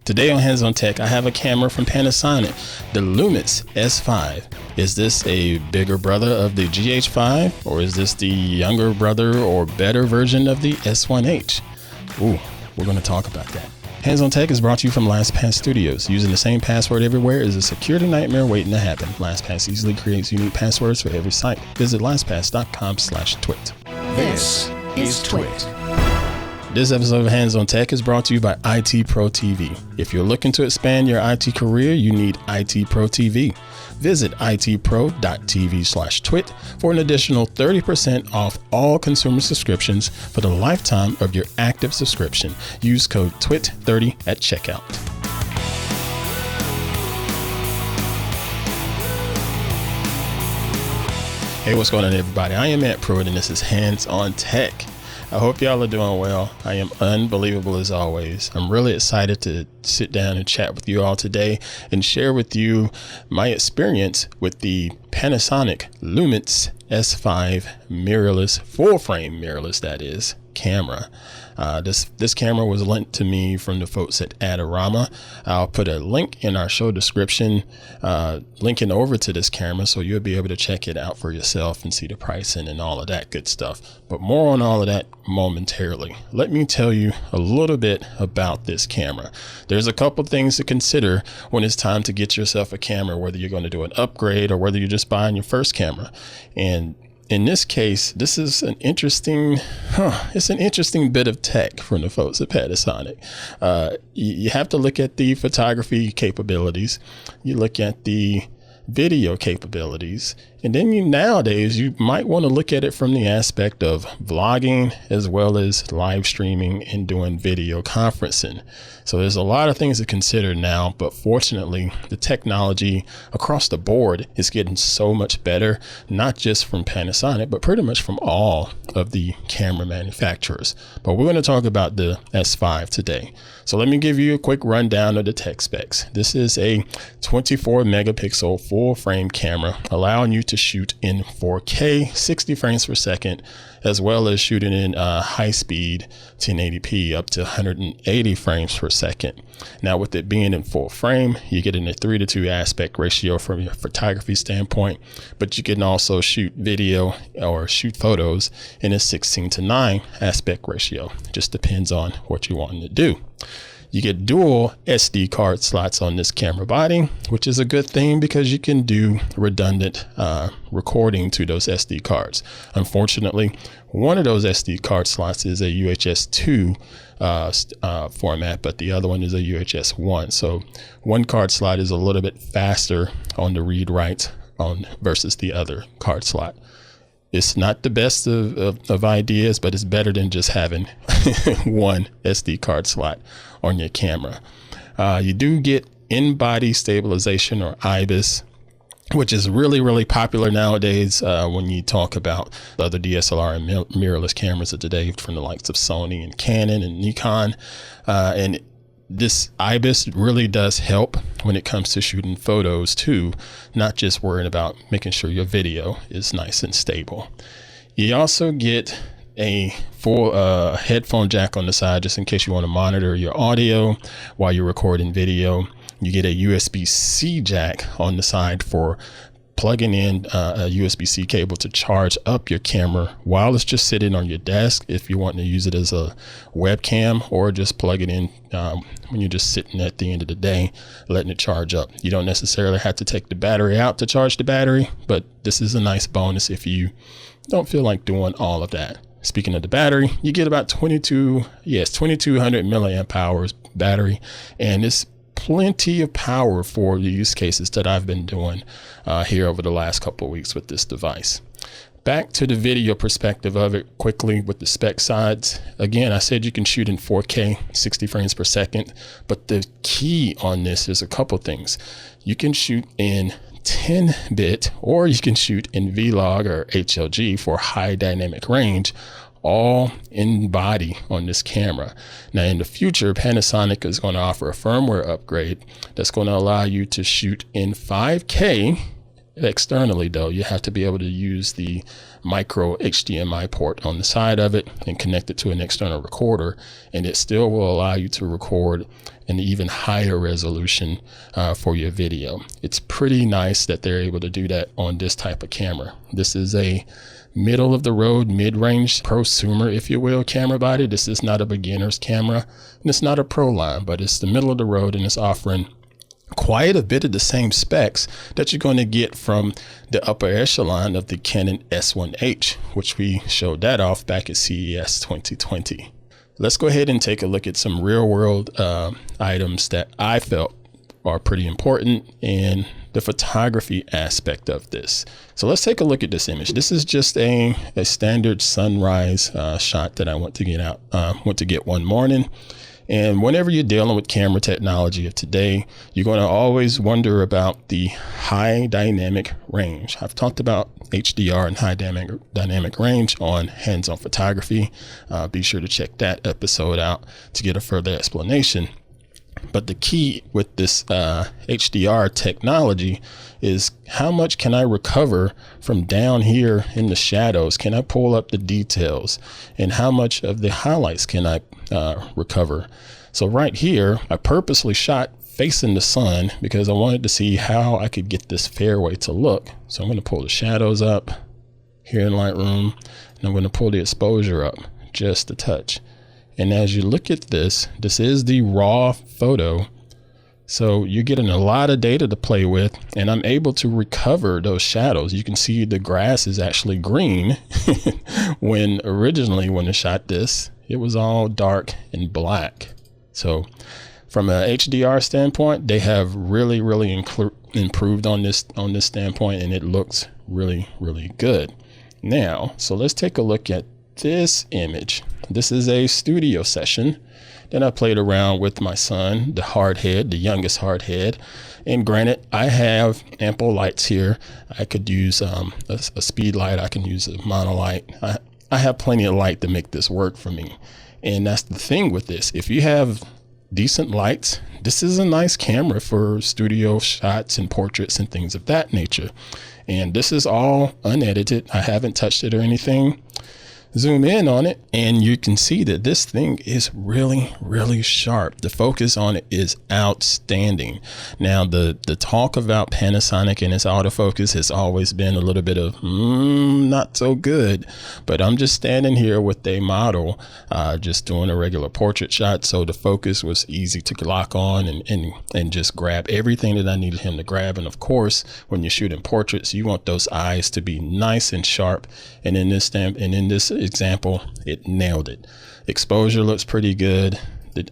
Today on Hands on Tech, I have a camera from Panasonic, the Lumix S5. Is this a bigger brother of the GH5, or is this the younger brother or better version of the S1H? Ooh, we're going to talk about that. Hands on Tech is brought to you from LastPass Studios. Using the same password everywhere is a security nightmare waiting to happen. LastPass easily creates unique passwords for every site. Visit lastpass.com/twit. This is TWiT. This episode of Hands on Tech is brought to you by IT Pro TV. If you're looking to expand your IT career, you need IT Pro TV. Visit itpro.tv/twit for an additional 30% off all consumer subscriptions for the lifetime of your active subscription. Use code TWIT30 at checkout. Hey, what's going on, everybody? I am Pruitt, and this is Hands on Tech. I hope y'all are doing well. I am unbelievable as always. I'm really excited to sit down and chat with you all today and share with you my experience with the Panasonic Lumix S5 mirrorless, full frame mirrorless, that is, camera. This camera was lent to me from the folks at Adorama. I'll put a link in our show description, linking over to this camera, so you'll be able to check it out for yourself and see the pricing and all of that good stuff. But more on all of that momentarily. Let me tell you a little bit about this camera. There's a couple things to consider when it's time to get yourself a camera, whether you're going to do an upgrade or whether you're just buying your first camera. And in this case, this is an interesting bit of tech from the folks at Panasonic. You have to look at the photography capabilities. You look at the video capabilities. And then nowadays, you might want to look at it from the aspect of vlogging as well as live streaming and doing video conferencing. So there's a lot of things to consider now, but fortunately, the technology across the board is getting so much better, not just from Panasonic, but pretty much from all of the camera manufacturers. But we're going to talk about the S5 today. So let me give you a quick rundown of the tech specs. This is a 24 megapixel full frame camera, allowing you to shoot in 4K, 60 frames per second, as well as shooting in high speed 1080p up to 180 frames per second. Now, with it being in full frame, you get in a 3:2 aspect ratio from your photography standpoint, but you can also shoot video or shoot photos in a 16:9 aspect ratio. Just depends on what you want to do. You get dual SD card slots on this camera body, which is a good thing because you can do redundant recording to those SD cards. Unfortunately, one of those SD card slots is a UHS 2 format, but the other one is a UHS 1. So one card slot is a little bit faster on the read write versus the other card slot. It's not the best of ideas, but it's better than just having one SD card slot on your camera. You do get in-body stabilization, or IBIS, which is really, really popular nowadays when you talk about the other DSLR and mirrorless cameras of today from the likes of Sony and Canon and Nikon. And this IBIS really does help when it comes to shooting photos too, not just worrying about making sure your video is nice and stable. You also get a full headphone jack on the side, just in case you want to monitor your audio while you're recording video. You get a USB-C jack on the side for plugging in a USB-C cable to charge up your camera while it's just sitting on your desk, if you want to use it as a webcam, or just plug it in when you're just sitting at the end of the day, letting it charge up. You don't necessarily have to take the battery out to charge the battery, but this is a nice bonus if you don't feel like doing all of that. Speaking of the battery, you get about 2200 milliamp hours battery, and it's plenty of power for the use cases that I've been doing here over the last couple of weeks with this device. Back to the video perspective of it quickly with the spec sides. Again, I said you can shoot in 4K, 60 frames per second, but the key on this is a couple things. You can shoot in 10-bit, or you can shoot in Vlog or HLG for high dynamic range, all in body on this camera. Now, in the future, Panasonic is going to offer a firmware upgrade that's going to allow you to shoot in 5K Externally though, you have to be able to use the micro HDMI port on the side of it and connect it to an external recorder, and it still will allow you to record an even higher resolution for your video. It's pretty nice that they're able to do that on this type of camera. This is a middle of the road, mid-range prosumer, if you will, camera body. This is not a beginner's camera, and it's not a pro line, but it's the middle of the road, and it's offering quite a bit of the same specs that you're going to get from the upper echelon of the Canon S1H, which we showed that off back at CES 2020. Let's go ahead and take a look at some real world items that I felt are pretty important in the photography aspect of this. So let's take a look at this image. This is just a standard sunrise shot that I went to get one morning. And whenever you're dealing with camera technology of today, you're going to always wonder about the high dynamic range. I've talked about HDR and high dynamic range on Hands-On Photography. Be sure to check that episode out to get a further explanation. But the key with this HDR technology is how much can I recover from down here in the shadows? Can I pull up the details? And how much of the highlights can I recover? So right here, I purposely shot facing the sun because I wanted to see how I could get this fairway to look. So I'm going to pull the shadows up here in Lightroom, and I'm going to pull the exposure up just a touch. And as you look at this, this is the raw photo. So you're getting a lot of data to play with, and I'm able to recover those shadows. You can see the grass is actually green when originally when I shot this, it was all dark and black. So from a HDR standpoint, they have really improved on this standpoint, and it looks really good. Now, so let's take a look at this image. This is a studio session that I played around with my son, the hardhead, the youngest hardhead. And granted, I have ample lights here. I could use a speed light. I can use a monolight. I have plenty of light to make this work for me. And that's the thing with this. If you have decent lights, this is a nice camera for studio shots and portraits and things of that nature. And this is all unedited. I haven't touched it or anything. Zoom in on it and you can see that this thing is really sharp. The focus on it is outstanding. Now the talk about Panasonic and its autofocus has always been a little bit of not so good, but I'm just standing here with a model just doing a regular portrait shot, so the focus was easy to lock on and just grab everything that I needed him to grab. And of course, when you're shooting portraits, you want those eyes to be nice and sharp, and in this example, it nailed it. Exposure looks pretty good.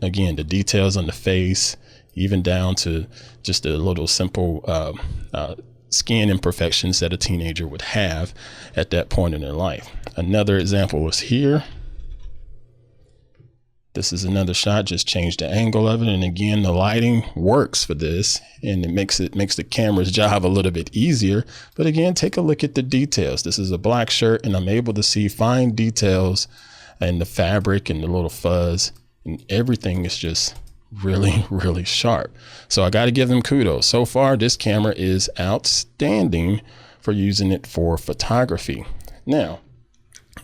Again, the details on the face, even down to just a little simple skin imperfections that a teenager would have at that point in their life. Another example is here. This is another shot, just changed the angle of it. And again, the lighting works for this, and it makes the camera's job a little bit easier. But again, take a look at the details. This is a black shirt, and I'm able to see fine details and the fabric and the little fuzz, and everything is just really sharp. So I got to give them kudos. So far, this camera is outstanding for using it for photography. Now,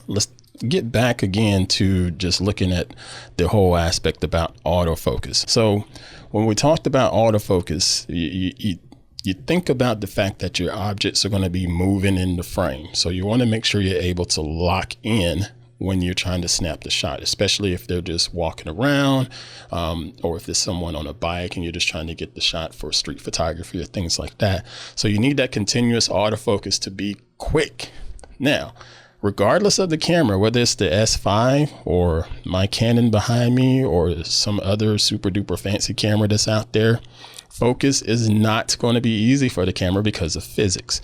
let's get back again to just looking at the whole aspect about autofocus. So when we talked about autofocus, you think about the fact that your objects are going to be moving in the frame. So you want to make sure you're able to lock in when you're trying to snap the shot, especially if they're just walking around, or if there's someone on a bike and you're just trying to get the shot for street photography or things like that. So you need that continuous autofocus to be quick. Now, regardless of the camera, whether it's the S5 or my Canon behind me or some other super duper fancy camera that's out there, focus is not going to be easy for the camera because of physics.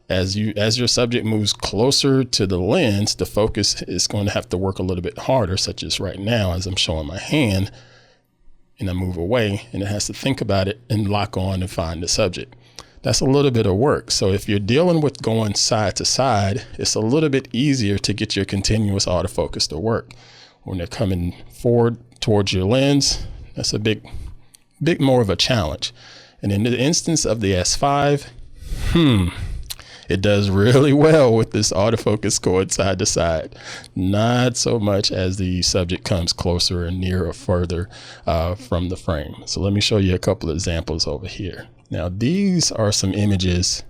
As your subject moves closer to the lens, the focus is going to have to work a little bit harder, such as right now as I'm showing my hand and I move away, and it has to think about it and lock on and find the subject. That's a little bit of work. So if you're dealing with going side to side, it's a little bit easier to get your continuous autofocus to work. When they're coming forward towards your lens, that's a bit more of a challenge. And in the instance of the S5, It does really well with this autofocus going side to side. Not so much as the subject comes closer and near or further from the frame. So let me show you a couple of examples over here. Now, these are some images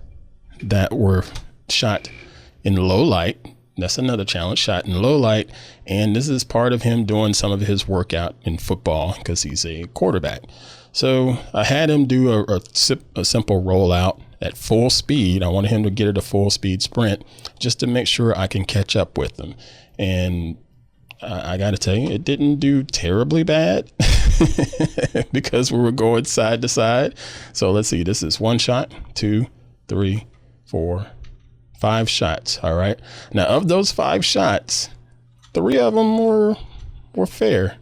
that were shot in low light. That's another challenge, shot in low light. And this is part of him doing some of his workout in football because he's a quarterback. So I had him do a simple rollout at full speed. I wanted him to get it a full speed sprint just to make sure I can catch up with him. And I got to tell you, it didn't do terribly bad because we were going side to side. So let's see, this is 1 shot, 2, 3, 4, 5 shots. All right. Now, of those 5 shots, 3 of them were fair.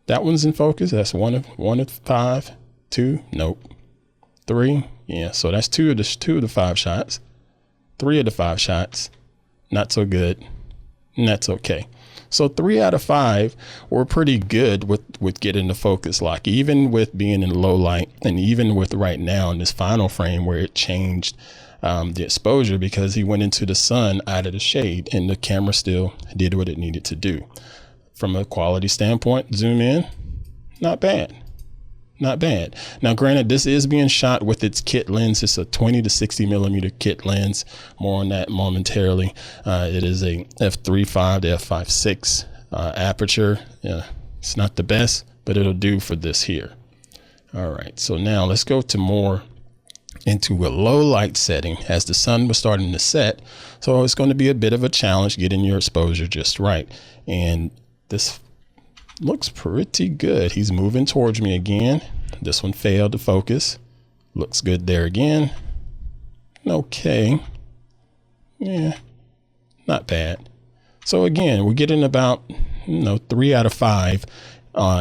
That one's in focus. That's one of 5. 2, nope. 3, yeah. So that's 2 of the 5 shots. 3 of the 5 shots, not so good, and that's okay. So 3 out of 5 were pretty good with getting the focus lock, even with being in low light, and even with right now in this final frame where it changed the exposure because he went into the sun out of the shade, and the camera still did what it needed to do. From a quality standpoint, zoom in, not bad. Not bad. Now, granted, this is being shot with its kit lens. It's a 20 to 60 millimeter kit lens. More on that momentarily. It is a f3.5 to f5.6 aperture. Yeah, it's not the best, but it'll do for this here. All right, so now let's go to more into a low light setting as the sun was starting to set. So it's going to be a bit of a challenge getting your exposure just right. And this looks pretty good. He's moving towards me again. This one failed to focus. Looks good there again. Okay. Yeah, not bad. So again, we're getting about 3 out of 5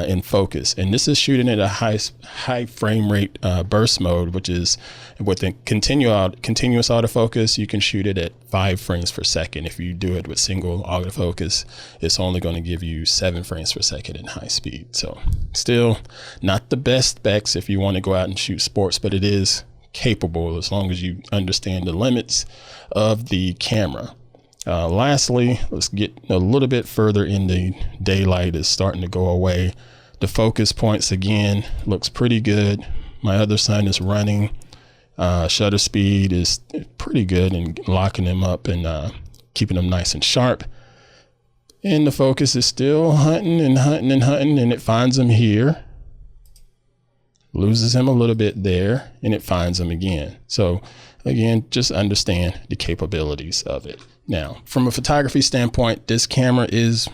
in focus, and this is shooting at a high frame rate burst mode, which is with a continuous autofocus. You can shoot it at 5 frames per second. If you do it with single autofocus, it's only going to give you 7 frames per second in high speed. So still not the best specs if you want to go out and shoot sports, but it is capable as long as you understand the limits of the camera. Lastly, let's get a little bit further in the daylight is starting to go away. The focus points again looks pretty good. My other son is running. Shutter speed is pretty good and locking him up and keeping him nice and sharp. And the focus is still hunting and hunting and hunting, and it finds him here. Loses him a little bit there, and it finds him again. So again, just understand the capabilities of it. Now, from a photography standpoint, this camera is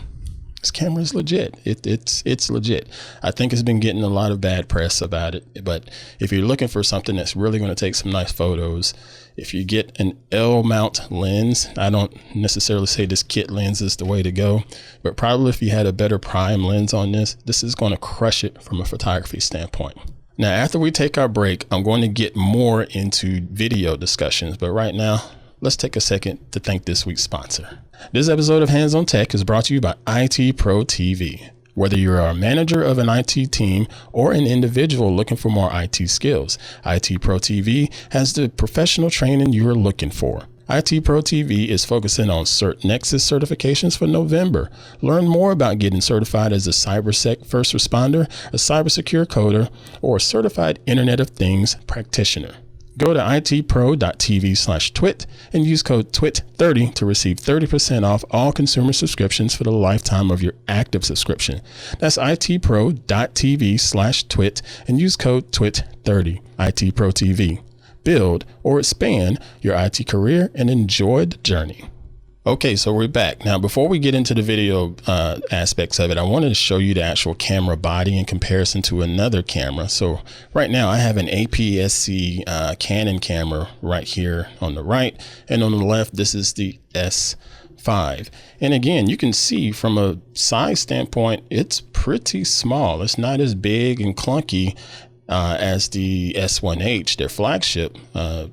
legit. It's legit. I think it's been getting a lot of bad press about it, but if you're looking for something that's really going to take some nice photos, if you get an L mount lens, I don't necessarily say this kit lens is the way to go, but probably if you had a better prime lens on this is going to crush it from a photography standpoint. Now, after we take our break, I'm going to get more into video discussions, but right now, let's take a second to thank this week's sponsor. This episode of Hands on Tech is brought to you by IT Pro TV. Whether you're a manager of an IT team or an individual looking for more IT skills, IT Pro TV has the professional training you're looking for. IT Pro TV is focusing on Cert Nexus certifications for November. Learn more about getting certified as a CyberSec first responder, a cybersecure coder, or a certified Internet of Things practitioner. Go to itpro.tv/twit and use code TWIT30 to receive 30% off all consumer subscriptions for the lifetime of your active subscription. That's itpro.tv/twit and use code TWIT30. IT Pro TV. Build or expand your IT career and enjoy the journey. Okay, so we're back. Now, before we get into the video aspects of it, I wanted to show you the actual camera body in comparison to another camera. So right now I have an APS-C Canon camera right here on the right, and on the left, this is the S5. And again, you can see from a size standpoint, it's pretty small. It's not as big and clunky as the S1H, their flagship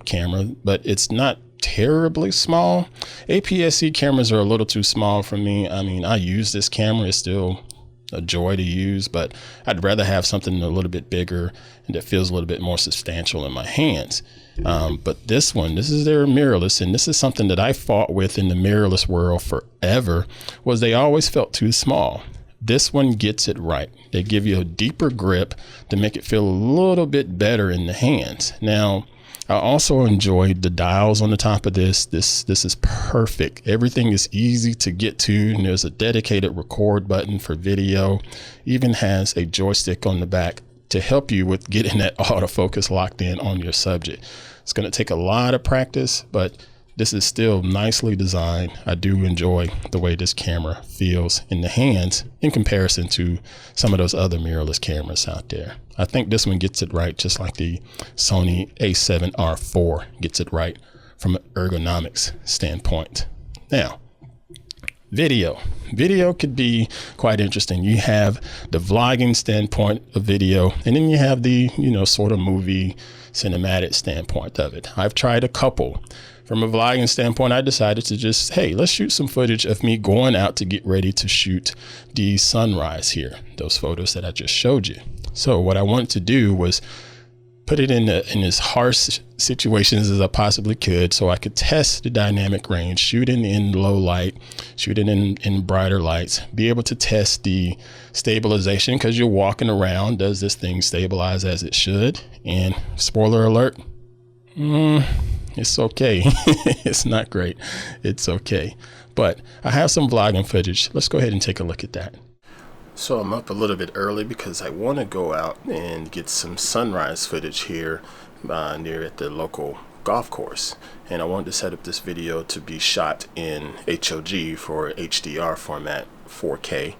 camera, but it's not terribly small. APS-C cameras are a little too small for me. I mean, I use this camera. It's still a joy to use, but I'd rather have something a little bit bigger and that feels a little bit more substantial in my hands. But this is their mirrorless, and this is something that I fought with in the mirrorless world forever, was they always felt too small. This one gets it right. They give you a deeper grip to make it feel a little bit better in the hands. Now, I also enjoyed the dials on the top of this. This is perfect. Everything is easy to get to, and there's a dedicated record button for video. Even has a joystick on the back to help you with getting that autofocus locked in on your subject. It's going to take a lot of practice, but this is still nicely designed. I do enjoy the way this camera feels in the hands in comparison to some of those other mirrorless cameras out there. I think this one gets it right, just like the Sony a7R4 gets it right from an ergonomics standpoint. Now, video could be quite interesting. You have the vlogging standpoint of video, and then you have the, sort of movie cinematic standpoint of it. I've tried a couple. From a vlogging standpoint, I decided to just, hey, let's shoot some footage of me going out to get ready to shoot the sunrise here, those photos that I just showed you. So what I wanted to do was put it in as harsh situations as I possibly could, so I could test the dynamic range, shoot it in low light, shoot it in brighter lights, be able to test the stabilization, because you're walking around. Does this thing stabilize as it should? And spoiler alert, it's okay. It's not great. It's okay. But I have some vlogging footage. Let's go ahead and take a look at that. So I'm up a little bit early because I want to go out and get some sunrise footage here near at the local golf course. And I wanted to set up this video to be shot in HOG for HDR format, 4K.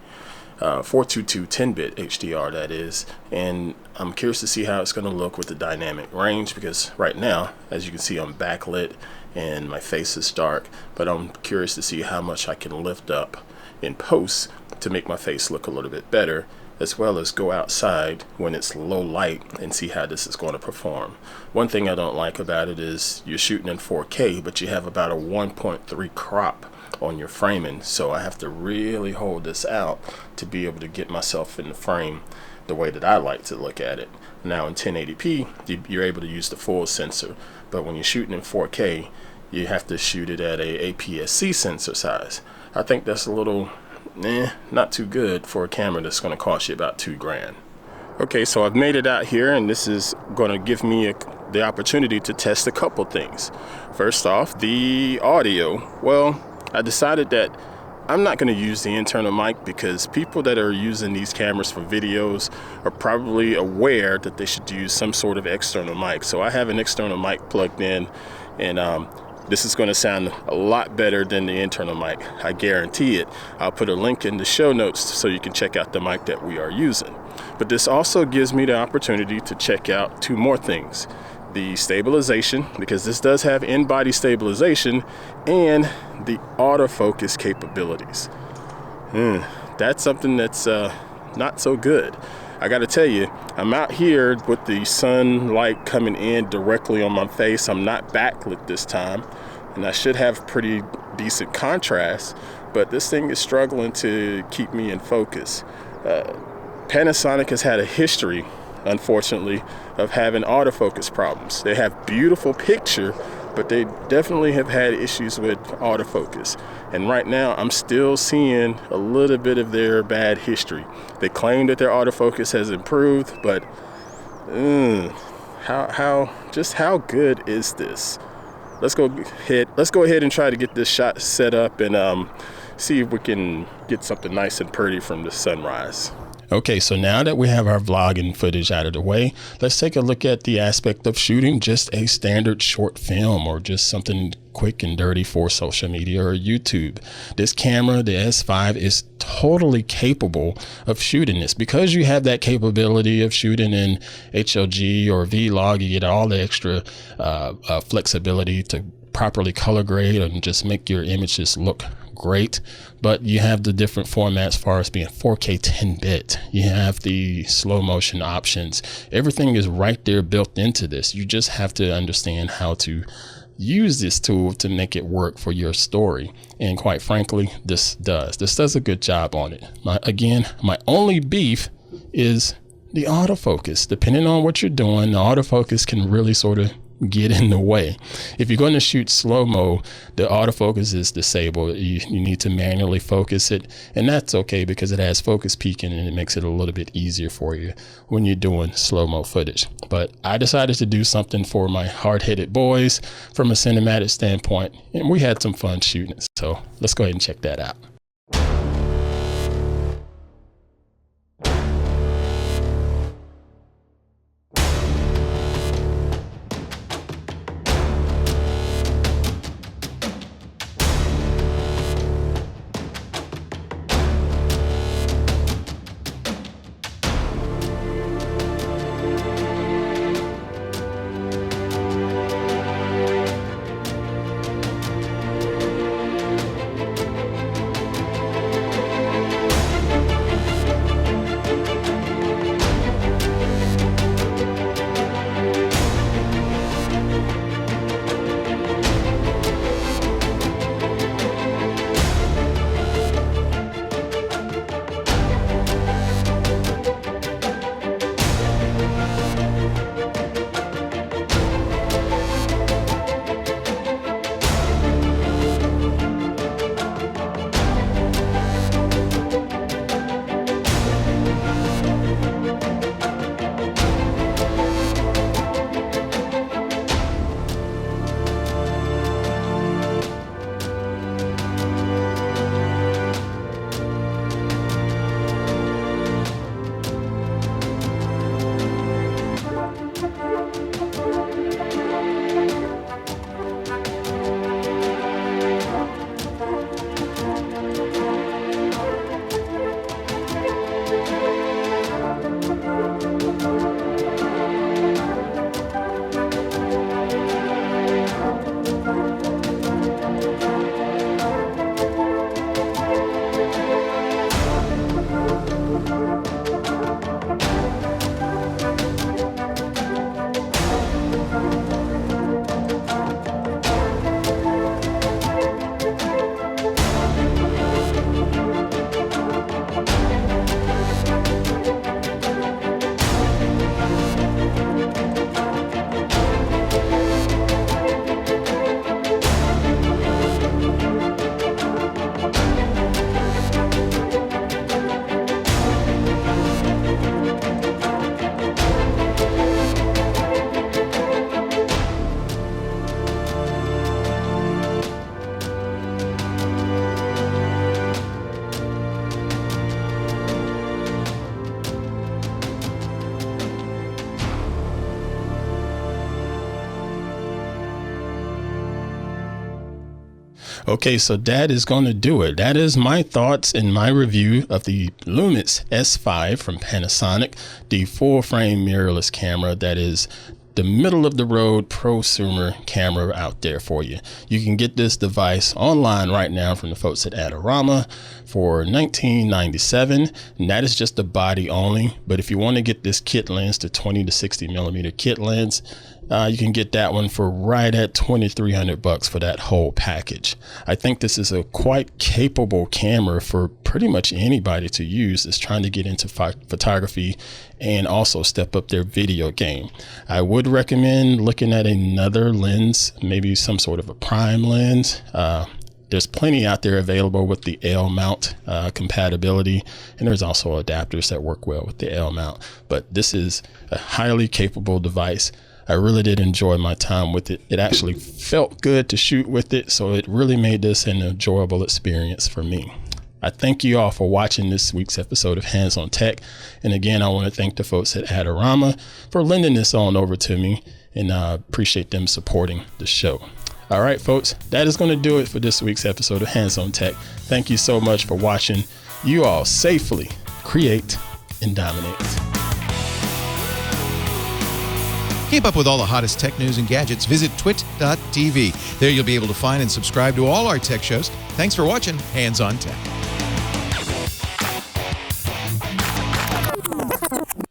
422 10-bit HDR, that is. And I'm curious to see how it's going to look with the dynamic range, because right now, as you can see, I'm backlit and my face is dark, but I'm curious to see how much I can lift up in post to make my face look a little bit better, as well as go outside when it's low light and see how this is going to perform. One thing I don't like about it is you're shooting in 4K, but you have about a 1.3 crop on your framing, so I have to really hold this out to be able to get myself in the frame the way that I like to look at it. Now in 1080p, you're able to use the full sensor, but when you're shooting in 4K, you have to shoot it at a APS-C sensor size. I think that's a little not too good for a camera that's going to cost you about $2,000. Okay, so I've made it out here, and this is going to give me the opportunity to test a couple things. First off, the audio. Well, I decided that I'm not going to use the internal mic, because people that are using these cameras for videos are probably aware that they should use some sort of external mic. So I have an external mic plugged in, and this is going to sound a lot better than the internal mic. I guarantee it. I'll put a link in the show notes so you can check out the mic that we are using. But this also gives me the opportunity to check out two more things. The stabilization, because this does have in-body stabilization, and the autofocus capabilities. That's something that's not so good. I got to tell you, I'm out here with the sunlight coming in directly on my face. I'm not backlit this time, and I should have pretty decent contrast, but this thing is struggling to keep me in focus. Panasonic has had a history, unfortunately, of having autofocus problems. They have beautiful picture, but they definitely have had issues with autofocus. And right now, I'm still seeing a little bit of their bad history. They claim that their autofocus has improved, but how good is this? Let's go ahead and try to get this shot set up and see if we can get something nice and pretty from the sunrise. Okay, so now that we have our vlogging footage out of the way, let's take a look at the aspect of shooting just a standard short film, or just something quick and dirty for social media or YouTube. This camera, the S5, is totally capable of shooting this. Because you have that capability of shooting in HLG or Vlog, you get all the extra flexibility to properly color grade and just make your images look great. But you have the different formats as far as being 4K 10-bit. You have the slow motion options. Everything is right there built into this. You just have to understand how to use this tool to make it work for your story. And quite frankly, this does a good job on it. My only beef is the autofocus. Depending on what you're doing, the autofocus can really sort of get in the way. If you're going to shoot slow-mo, the autofocus is disabled. You need to manually focus it, and that's okay because it has focus peaking and it makes it a little bit easier for you when you're doing slow-mo footage. But I decided to do something for my hard-headed boys from a cinematic standpoint, and we had some fun shooting it. So let's go ahead and check that out. Okay, so that is going to do it. That is my thoughts and my review of the Lumix S5 from Panasonic, the full frame mirrorless camera that is the middle of the road prosumer camera out there for you. You can get this device online right now from the folks at Adorama for $19.97, and that is just the body only. But if you want to get this kit lens, the 20 to 60 millimeter kit lens, you can get that one for right at $2,300 for that whole package. I think this is a quite capable camera for pretty much anybody to use that's trying to get into photography and also step up their video game. I would recommend looking at another lens, maybe some sort of a prime lens. There's plenty out there available with the L mount compatibility, and there's also adapters that work well with the L mount. But this is a highly capable device. I really did enjoy my time with it. It actually felt good to shoot with it, so it really made this an enjoyable experience for me. I thank you all for watching this week's episode of Hands on Tech. And again, I want to thank the folks at Adorama for lending this on over to me, and I appreciate them supporting the show. All right, folks, that is going to do it for this week's episode of Hands on Tech. Thank you so much for watching. You all safely create and dominate. Keep up with all the hottest tech news and gadgets. Visit TWiT.tv. There you'll be able to find and subscribe to all our tech shows. Thanks for watching Hands on Tech.